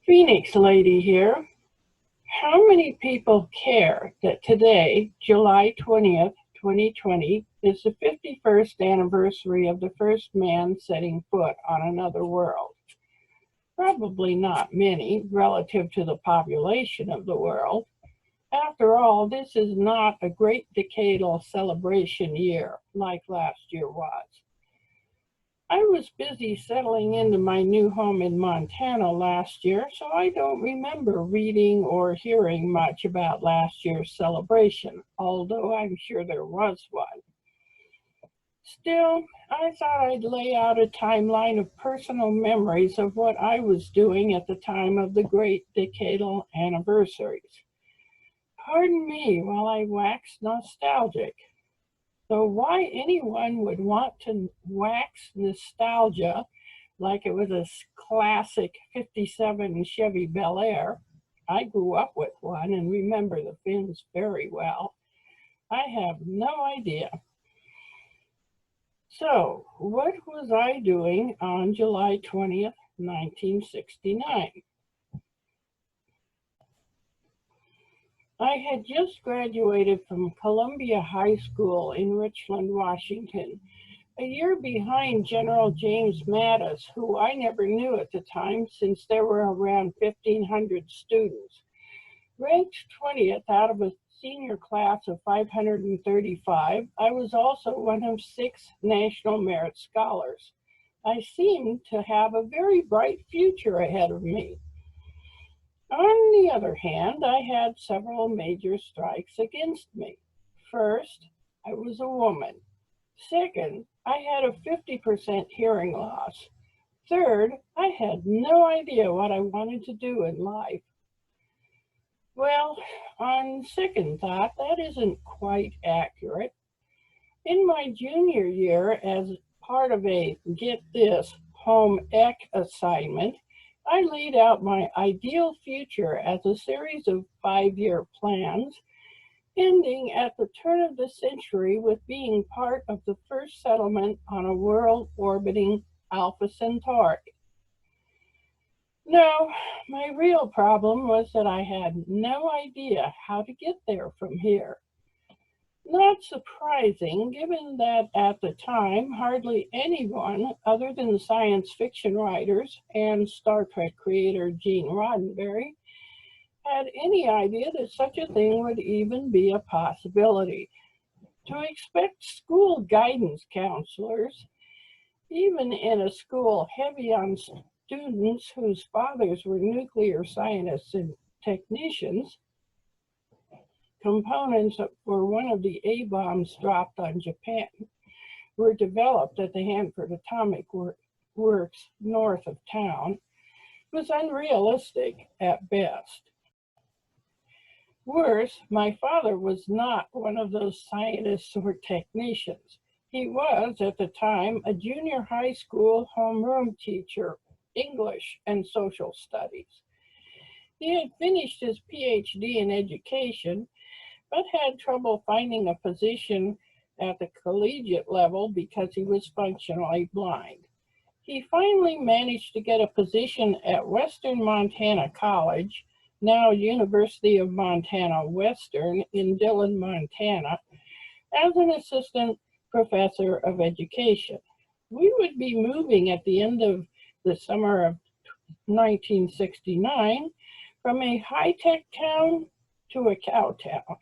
Phoenix Lady here. How many people care that today, July 20th, 2020, is the 51st anniversary of the first man setting foot on another world? Probably not many relative to the population of the world. After all, this is not a great decadal celebration year like last year was. I was busy settling into my new home in Montana last year, so I don't remember reading or hearing much about last year's celebration, although I'm sure there was one. Still, I thought I'd lay out a timeline of personal memories of what I was doing at the time of the great decadal anniversaries. Pardon me while I wax nostalgic. So why anyone would want to wax nostalgia like it was a classic 57 Chevy Bel Air, I grew up with one and remember the fins very well, I have no idea. So what was I doing on July 20th, 1969? I had just graduated from Columbia High School in Richland, Washington, a year behind General James Mattis, who I never knew at the time since there were around 1,500 students. Ranked 20th out of a senior class of 535, I was also one of 6 National Merit Scholars. I seemed to have a very bright future ahead of me. On the other hand, I had several major strikes against me. First, I was a woman. Second, I had a 50% hearing loss. Third, I had no idea what I wanted to do in life. Well, on second thought, that isn't quite accurate. In my junior year, as part of a, get this, home ec assignment, I laid out my ideal future as a series of 5-year plans, ending at the turn of the century with being part of the first settlement on a world orbiting Alpha Centauri. No, my real problem was that I had no idea how to get there from here. Not surprising, given that at the time, hardly anyone other than science fiction writers and Star Trek creator Gene Roddenberry had any idea that such a thing would even be a possibility. To expect school guidance counselors, even in a school heavy on students whose fathers were nuclear scientists and technicians, components for one of the A-bombs dropped on Japan were developed at the Hanford Atomic Works north of town was unrealistic at best. Worse, my father was not one of those scientists or technicians. He was, at the time, a junior high school homeroom teacher, English and social studies. He had finished his PhD in education but had trouble finding a position at the collegiate level because he was functionally blind. He finally managed to get a position at Western Montana College, now University of Montana Western in Dillon, Montana, as an assistant professor of education. We would be moving at the end of the summer of 1969 from a high-tech town to a cow town.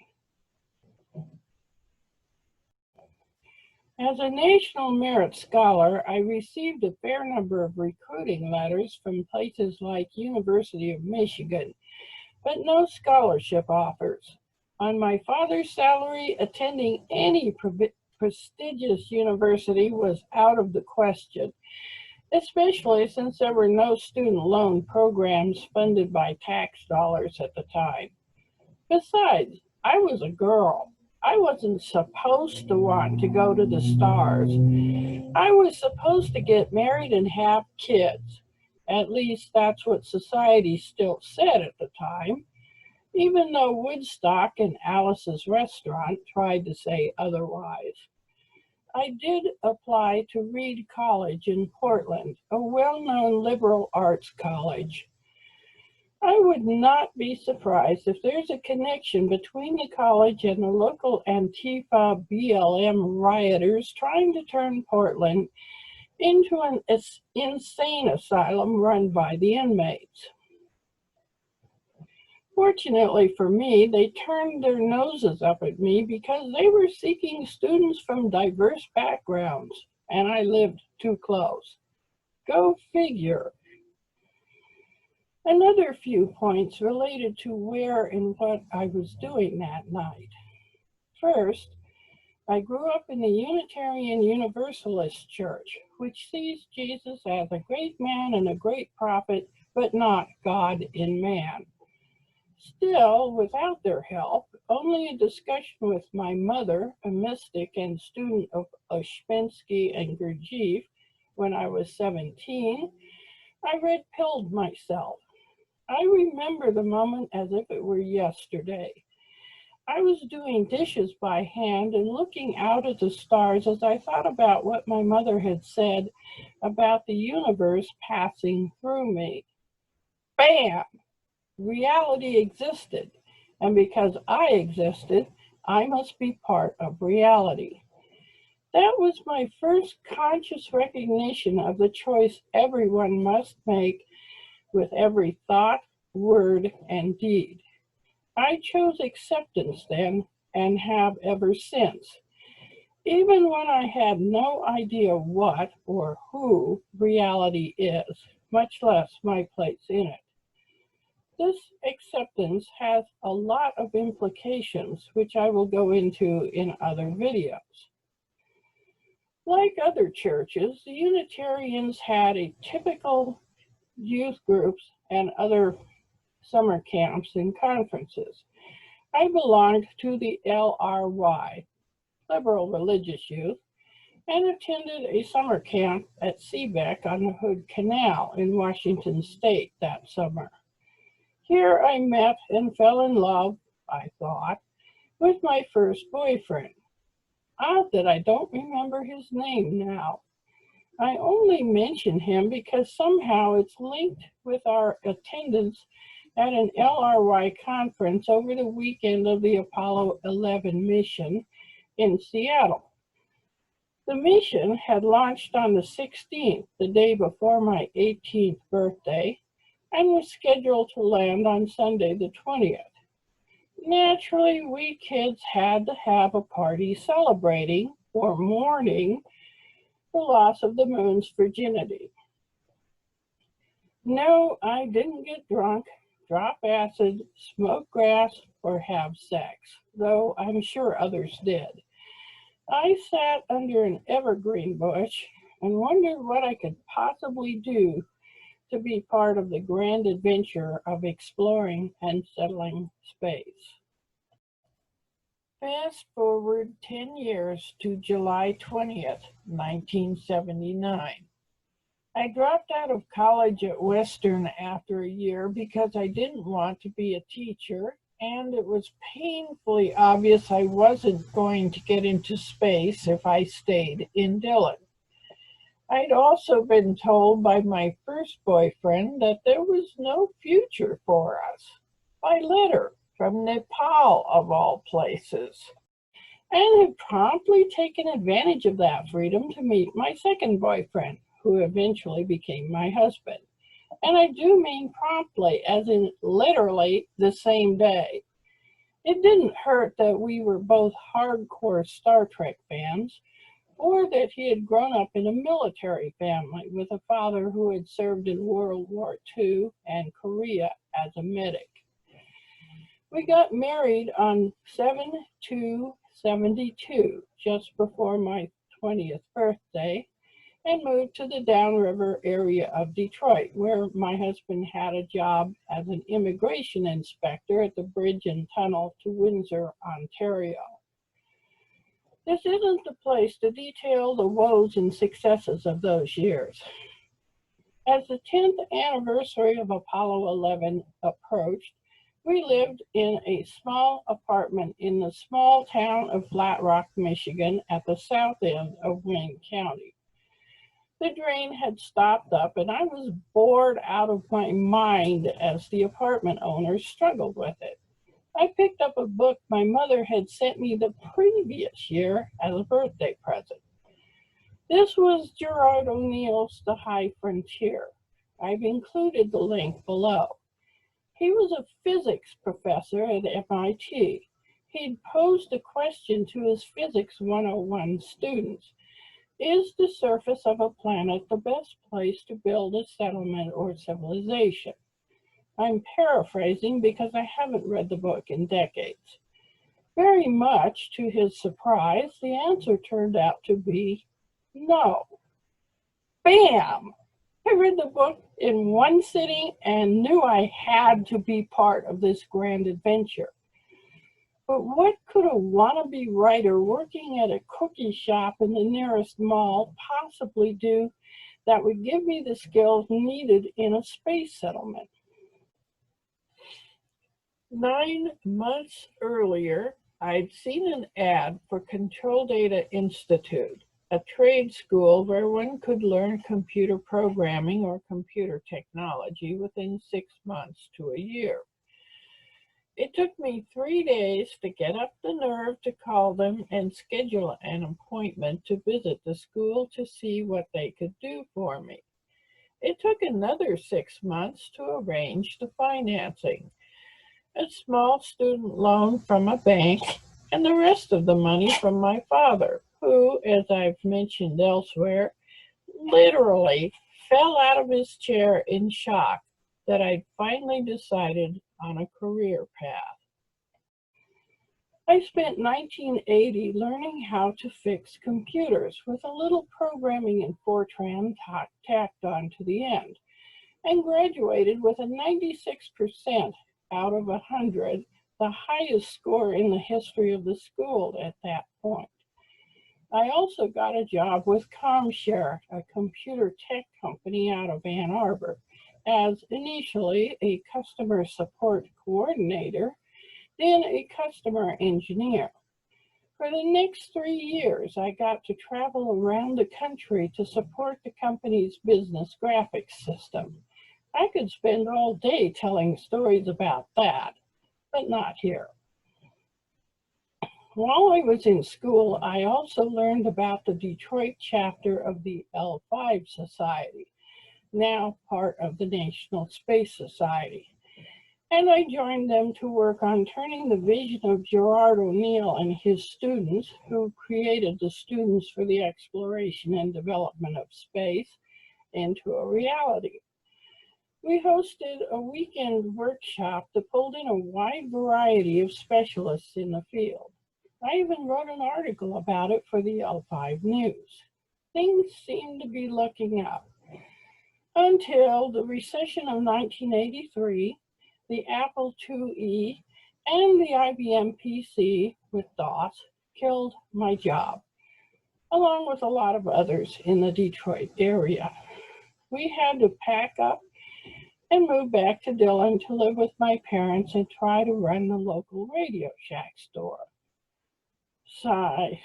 As a National Merit Scholar, I received a fair number of recruiting letters from places like University of Michigan, but no scholarship offers. On my father's salary, attending any prestigious university was out of the question, especially since there were no student loan programs funded by tax dollars at the time. Besides, I was a girl. I wasn't supposed to want to go to the stars. I was supposed to get married and have kids. At least that's what society still said at the time, even though Woodstock and Alice's Restaurant tried to say otherwise. I did apply to Reed College in Portland, a well-known liberal arts college. I would not be surprised if there's a connection between the college and the local Antifa BLM rioters trying to turn Portland into an insane asylum run by the inmates. Fortunately for me, they turned their noses up at me because they were seeking students from diverse backgrounds, and I lived too close. Go figure. Another few points related to where and what I was doing that night. First, I grew up in the Unitarian Universalist Church, which sees Jesus as a great man and a great prophet, but not God in man. Still, without their help, only a discussion with my mother, a mystic and student of Uspensky and Gurdjieff, when I was 17, I red-pilled myself. I remember the moment as if it were yesterday. I was doing dishes by hand and looking out at the stars as I thought about what my mother had said about the universe passing through me. Bam! Reality existed, and because I existed, I must be part of reality. That was my first conscious recognition of the choice everyone must make with every thought, word, and deed. I chose acceptance then and have ever since, even when I had no idea what or who reality is, much less my place in it. This acceptance has a lot of implications, which I will go into in other videos. Like other churches, the Unitarians had a typical youth groups and other summer camps and conferences. I belonged to the LRY, Liberal Religious Youth, and attended a summer camp at Seebeck on the Hood Canal in Washington State that summer. Here I met and fell in love, I thought, with my first boyfriend. Odd that I don't remember his name now. I only mention him because somehow it's linked with our attendance at an LRY conference over the weekend of the Apollo 11 mission in Seattle. The mission had launched on the 16th, the day before my 18th birthday, and was scheduled to land on Sunday the 20th. Naturally, we kids had to have a party celebrating or mourning the loss of the moon's virginity. No, I didn't get drunk, drop acid, smoke grass, or have sex, though I'm sure others did. I sat under an evergreen bush and wondered what I could possibly do to be part of the grand adventure of exploring and settling space. Fast forward 10 years to July 20th, 1979. I dropped out of college at Western after a year because I didn't want to be a teacher, and it was painfully obvious I wasn't going to get into space if I stayed in Dillon. I'd also been told by my first boyfriend that there was no future for us, by letter from Nepal of all places, and had promptly taken advantage of that freedom to meet my second boyfriend, who eventually became my husband. And I do mean promptly, as in literally the same day. It didn't hurt that we were both hardcore Star Trek fans, or that he had grown up in a military family with a father who had served in World War II and Korea as a medic. We got married on 7/2/72, just before my 20th birthday, and moved to the downriver area of Detroit, where my husband had a job as an immigration inspector at the bridge and tunnel to Windsor, Ontario. This isn't the place to detail the woes and successes of those years. As the 10th anniversary of Apollo 11 approached, we lived in a small apartment in the small town of Flat Rock, Michigan, at the south end of Wayne County. The drain had stopped up, and I was bored out of my mind as the apartment owners struggled with it. I picked up a book my mother had sent me the previous year as a birthday present. This was Gerard O'Neill's The High Frontier. I've included the link below. He was a physics professor at MIT. He'd posed a question to his Physics 101 students. Is the surface of a planet the best place to build a settlement or civilization? I'm paraphrasing because I haven't read the book in decades. Very much to his surprise, the answer turned out to be no. Bam! I read the book in one sitting and knew I had to be part of this grand adventure. But what could a wannabe writer working at a cookie shop in the nearest mall possibly do that would give me the skills needed in a space settlement? 9 months earlier, I'd seen an ad for Control Data Institute, a trade school where one could learn computer programming or computer technology within 6 months to a year. It took me 3 days to get up the nerve to call them and schedule an appointment to visit the school to see what they could do for me. It took another 6 months to arrange the financing, a small student loan from a bank, and the rest of the money from my father, who, as I've mentioned elsewhere, literally fell out of his chair in shock that I'd finally decided on a career path. I spent 1980 learning how to fix computers with a little programming in Fortran tacked on to the end, and graduated with a 96% out of 100, the highest score in the history of the school at that point. I also got a job with ComShare, a computer tech company out of Ann Arbor, as initially a customer support coordinator, then a customer engineer. For the next 3 years, I got to travel around the country to support the company's business graphics system. I could spend all day telling stories about that, but not here. While I was in school, I also learned about the Detroit chapter of the L5 Society, now part of the National Space Society. And I joined them to work on turning the vision of Gerard O'Neill and his students, who created the Students for the Exploration and Development of Space, into a reality. We hosted a weekend workshop that pulled in a wide variety of specialists in the field. I even wrote an article about it for the L5 News. Things seemed to be looking up until the recession of 1983, the Apple IIe, and the IBM PC with DOS killed my job, along with a lot of others in the Detroit area. We had to pack up and move back to Dillon to live with my parents and try to run the local Radio Shack store. Sigh.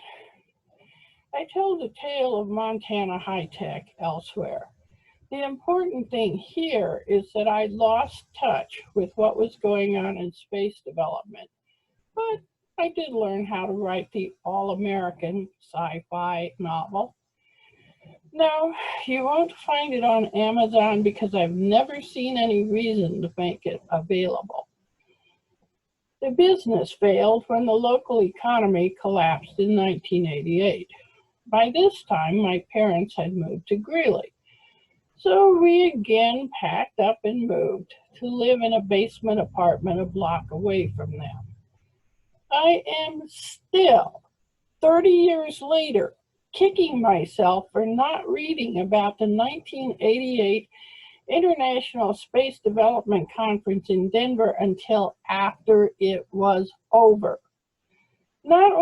I tell the tale of Montana high tech elsewhere. The important thing here is that I lost touch with what was going on in space development, but I did learn how to write the all-American sci-fi novel. No, you won't find it on Amazon because I've never seen any reason to make it available. The business failed when the local economy collapsed in 1988. By this time, my parents had moved to Greeley. So we again packed up and moved to live in a basement apartment a block away from them. I am still, 30 years later, kicking myself for not reading about the 1988 International Space Development Conference in Denver until after it was over. Not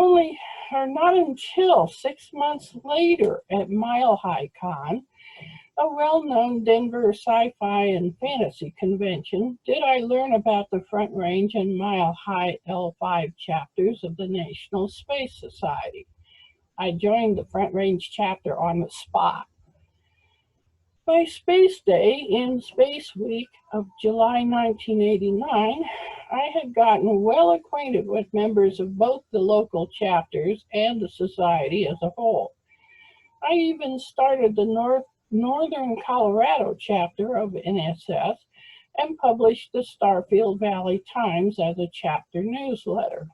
until 6 months later at Mile High Con, a well-known Denver sci-fi and fantasy convention, did I learn about the Front Range and Mile High L5 chapters of the National Space Society. I joined the Front Range chapter on the spot. By Space Day in Space Week of July 1989, I had gotten well acquainted with members of both the local chapters and the society as a whole. I even started the Northern Colorado chapter of NSS and published the Starfield Valley Times as a chapter newsletter.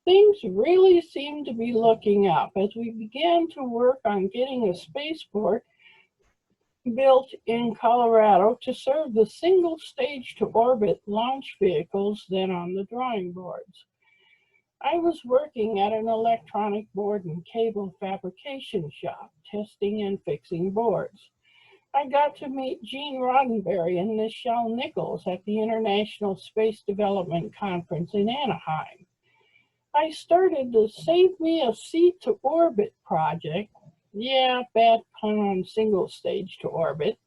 Things really seemed to be looking up as we began to work on getting a spaceport built in Colorado to serve the single stage to orbit launch vehicles then on the drawing boards. I was working at an electronic board and cable fabrication shop, testing and fixing boards. I got to meet Gene Roddenberry and Nichelle Nichols at the International Space Development Conference in Anaheim. I started the Save Me a Seat to Orbit project. Yeah, bad pun on single stage to orbit.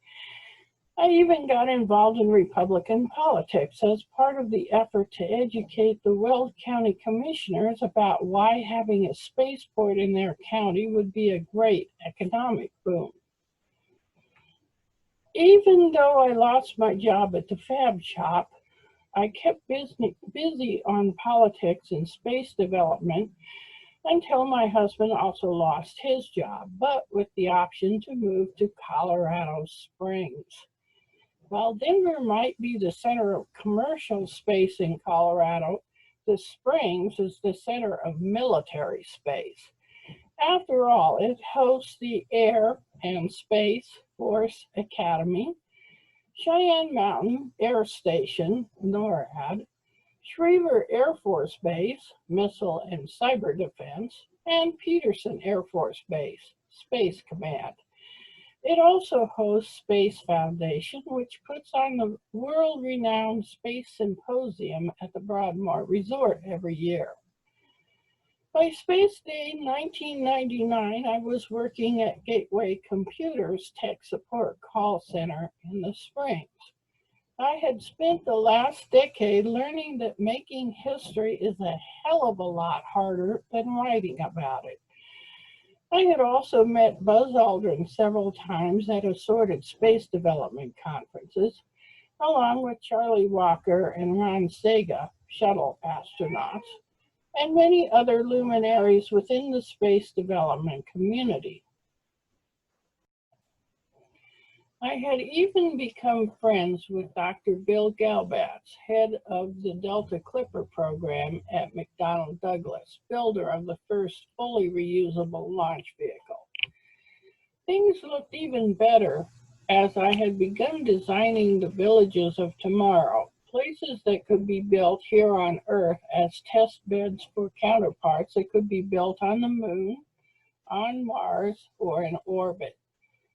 I even got involved in Republican politics as part of the effort to educate the Weld County Commissioners about why having a spaceport in their county would be a great economic boom. Even though I lost my job at the fab shop, I kept busy on politics and space development until my husband also lost his job, but with the option to move to Colorado Springs. While Denver might be the center of commercial space in Colorado, the Springs is the center of military space. After all, it hosts the Air and Space Force Academy, Cheyenne Mountain Air Station, NORAD, Schriever Air Force Base, Missile and Cyber Defense, and Peterson Air Force Base, Space Command. It also hosts Space Foundation, which puts on the world-renowned Space Symposium at the Broadmoor Resort every year. By Space Day 1999, I was working at Gateway Computers Tech Support Call Center in the Springs. I had spent the last decade learning that making history is a hell of a lot harder than writing about it. I had also met Buzz Aldrin several times at assorted space development conferences, along with Charlie Walker and Ron Sega, shuttle astronauts, and many other luminaries within the space development community. I had even become friends with Dr. Bill Galbatz, head of the Delta Clipper program at McDonnell Douglas, builder of the first fully reusable launch vehicle. Things looked even better as I had begun designing the villages of tomorrow, places that could be built here on Earth as test beds for counterparts that could be built on the Moon, on Mars, or in orbit.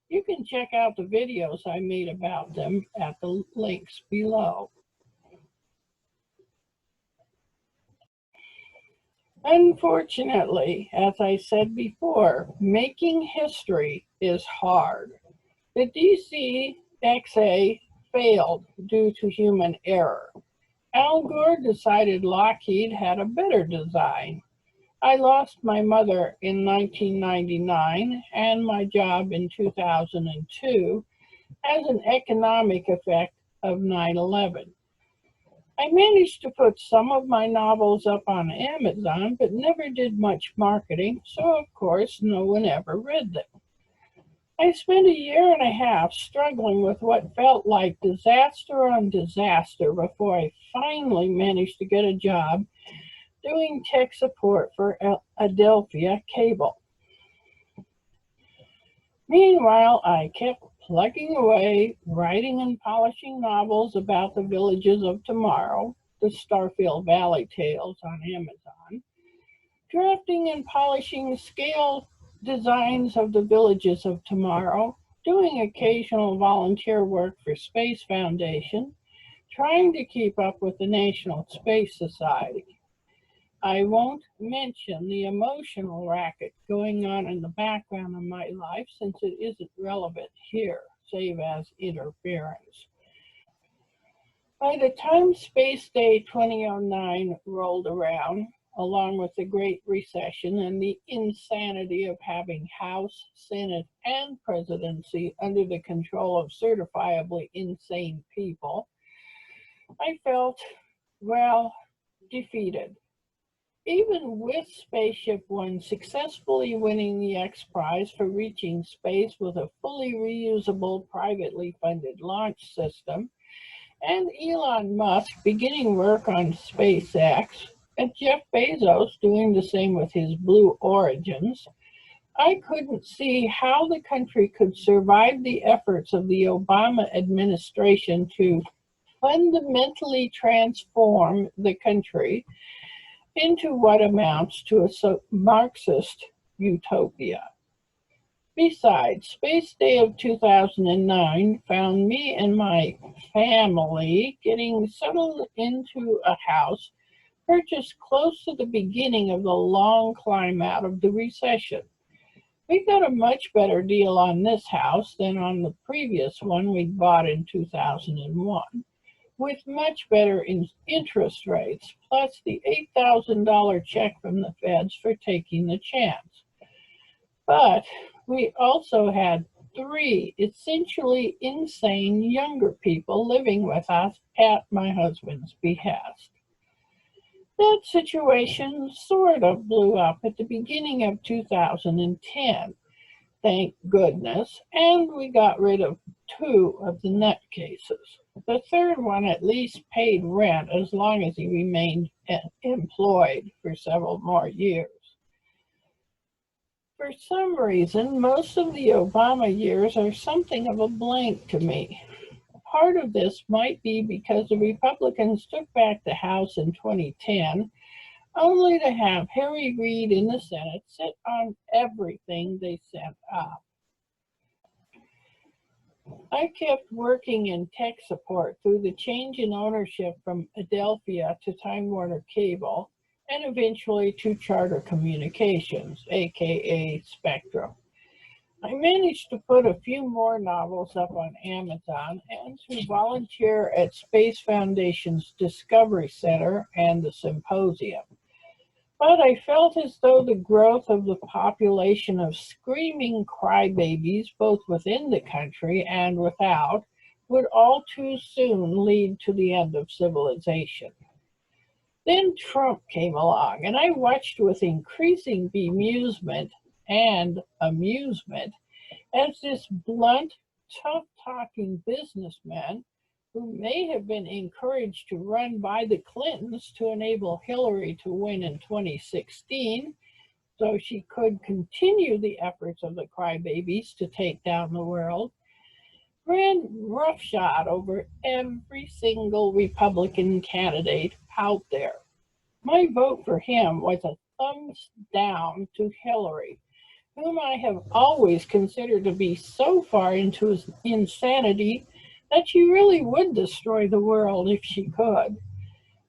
You can check out the videos I made about them at the links below. Unfortunately, as I said before, making history is hard. The DC-XA failed due to human error. Al Gore decided Lockheed had a better design. I lost my mother in 1999 and my job in 2002 as an economic effect of 9/11. I managed to put some of my novels up on Amazon, but never did much marketing, so of course no one ever read them. I spent a year and a half struggling with what felt like disaster on disaster before I finally managed to get a job doing tech support for Adelphia Cable. Meanwhile, I kept plugging away, writing and polishing novels about the villages of tomorrow, the Starfield Valley Tales on Amazon, drafting and polishing scale designs of the villages of tomorrow, doing occasional volunteer work for Space Foundation, trying to keep up with the National Space Society. I won't mention the emotional racket going on in the background of my life since it isn't relevant here, save as interference. By the time Space Day 2009 rolled around, along with the Great Recession and the insanity of having House, Senate, and presidency under the control of certifiably insane people, I felt, well, defeated. Even with Spaceship One successfully winning the X Prize for reaching space with a fully reusable, privately funded launch system, and Elon Musk beginning work on SpaceX, and Jeff Bezos doing the same with his Blue Origins, I couldn't see how the country could survive the efforts of the Obama administration to fundamentally transform the country into what amounts to a Marxist utopia. Besides, Space Day of 2009 found me and my family getting settled into a house purchased close to the beginning of the long climb out of the recession. We got a much better deal on this house than on the previous one we bought in 2001, with much better interest rates, plus the $8,000 check from the feds for taking the chance. But we also had 3 essentially insane younger people living with us at my husband's behest. That situation sort of blew up at the beginning of 2010, thank goodness, and we got rid of 2 of the nutcases. The third one at least paid rent as long as he remained employed for several more years. For some reason, most of the Obama years are something of a blank to me. Part of this might be because the Republicans took back the House in 2010, only to have Harry Reid in the Senate sit on everything they sent up. I kept working in tech support through the change in ownership from Adelphia to Time Warner Cable, and eventually to Charter Communications, aka Spectrum. I managed to put a few more novels up on Amazon and to volunteer at Space Foundation's Discovery Center and the Symposium. But I felt as though the growth of the population of screaming crybabies, both within the country and without, would all too soon lead to the end of civilization. Then Trump came along, and I watched with increasing bemusement and amusement as this blunt, tough-talking businessman, who may have been encouraged to run by the Clintons to enable Hillary to win in 2016, so she could continue the efforts of the crybabies to take down the world, ran roughshod over every single Republican candidate out there. My vote for him was a thumbs down to Hillary, whom I have always considered to be so far into his insanity that she really would destroy the world if she could.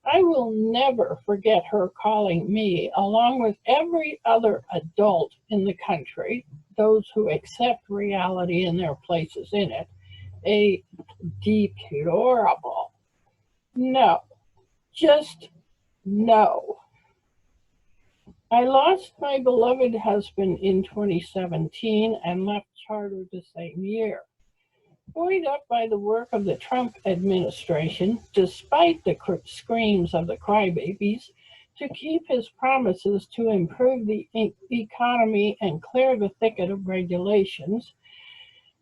I will never forget her calling me, along with every other adult in the country, those who accept reality and their places in it, a deplorable. No, just no. I lost my beloved husband in 2017 and left Charter the same year. Buoyed up by the work of the Trump administration, despite the screams of the crybabies, to keep his promises to improve the economy and clear the thicket of regulations,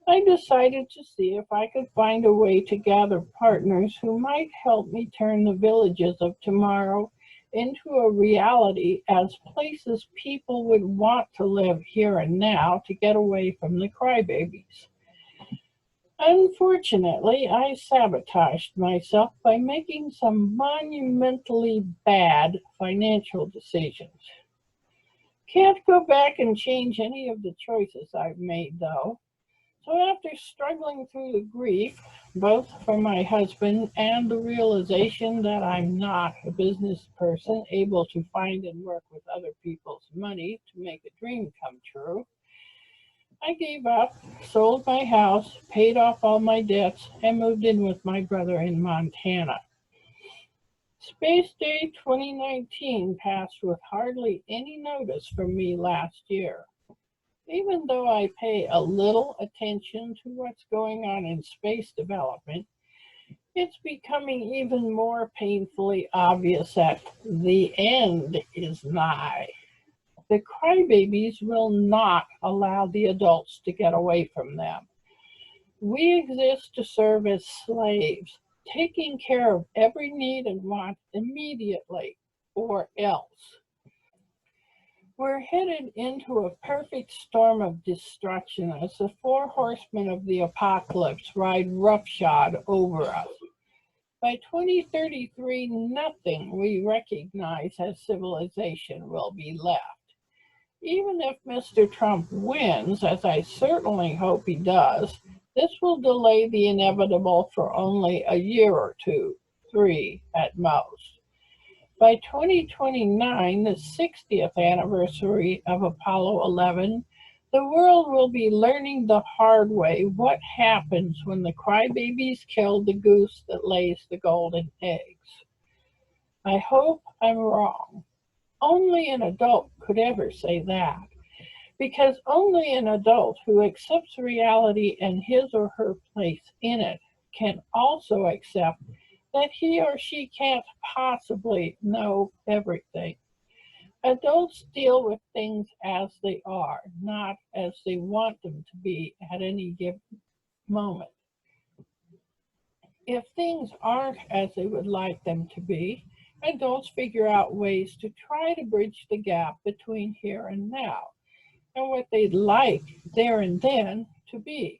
I decided to see if I could find a way to gather partners who might help me turn the villages of tomorrow into a reality as places people would want to live here and now to get away from the crybabies. Unfortunately, I sabotaged myself by making some monumentally bad financial decisions. Can't go back and change any of the choices I've made, though. So after struggling through the grief, both for my husband and the realization that I'm not a business person able to find and work with other people's money to make a dream come true, I gave up, sold my house, paid off all my debts, and moved in with my brother in Montana. Space Day 2019 passed with hardly any notice from me last year. Even though I pay a little attention to what's going on in space development, it's becoming even more painfully obvious that the end is nigh. The crybabies will not allow the adults to get away from them. We exist to serve as slaves, taking care of every need and want immediately, or else. We're headed into a perfect storm of destruction as the four horsemen of the apocalypse ride roughshod over us. By 2033, nothing we recognize as civilization will be left. Even if Mr. Trump wins, as I certainly hope he does, this will delay the inevitable for only a year or two, 3 at most. By 2029, the 60th anniversary of Apollo 11, the world will be learning the hard way what happens when the crybabies kill the goose that lays the golden eggs. I hope I'm wrong. Only an adult could ever say that, because only an adult who accepts reality and his or her place in it can also accept that he or she can't possibly know everything. Adults deal with things as they are, not as they want them to be at any given moment. If things aren't as they would like them to be, adults figure out ways to try to bridge the gap between here and now and what they'd like there and then to be.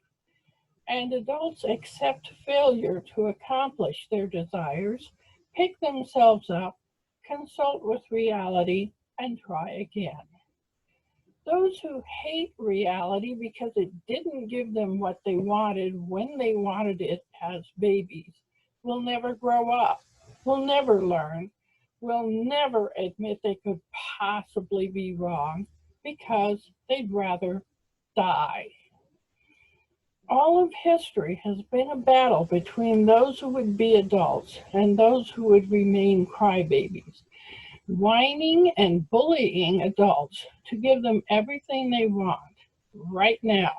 And adults accept failure to accomplish their desires, pick themselves up, consult with reality, and try again. Those who hate reality because it didn't give them what they wanted when they wanted it as babies will never grow up, will never learn, will never admit they could possibly be wrong because they'd rather die. All of history has been a battle between those who would be adults and those who would remain crybabies, whining and bullying adults to give them everything they want right now.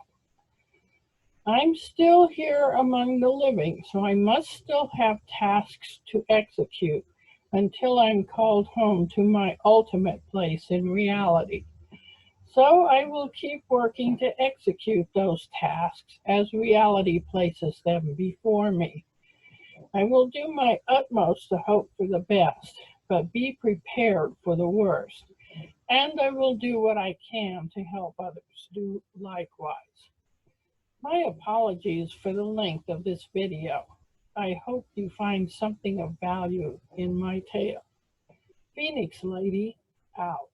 I'm still here among the living, so I must still have tasks to execute until I'm called home to my ultimate place in reality. So I will keep working to execute those tasks as reality places them before me. I will do my utmost to hope for the best, but be prepared for the worst. And I will do what I can to help others do likewise. My apologies for the length of this video. I hope you find something of value in my tale. Phoenix Lady, out.